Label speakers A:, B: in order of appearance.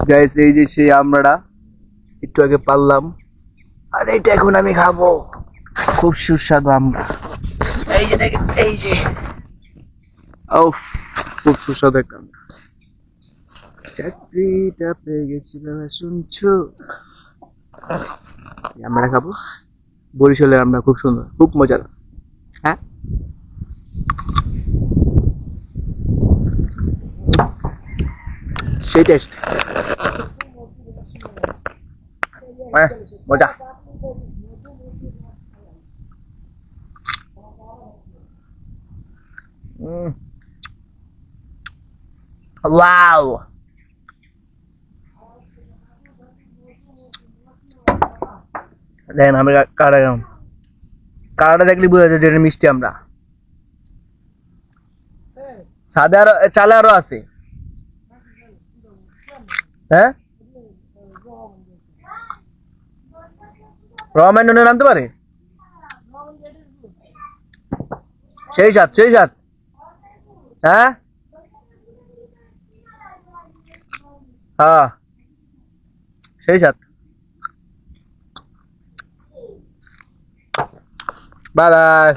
A: Guys এই যে সেই আমরাটা একটু আগে পারলাম, আর এটা এখন আমি খাবো। খুব সুস্বাদু আমরা। এই যে দেখেন, এই যে উফ, খুব সুস্বাদু একটা আমরা। চাকরিটা পেয়ে গেছি বাবা, শুনছো? আমরা খাবো বরিশালের আমরা, খুব সুন্দর, খুব মজার। হ্যাঁ, সেই টেস্ট, মজা। ওয়াও, দেখেন আমি কালারটা দেখলে বোঝা যায় যে এটা মিষ্টি আমরা। সাদা আর চালে আরো আছে। হ্যাঁ, রমেন নামতে পারে, সেই সাত, সেই সাত। হ্যাঁ হ্যাঁ, সেই সাত। Bye bye.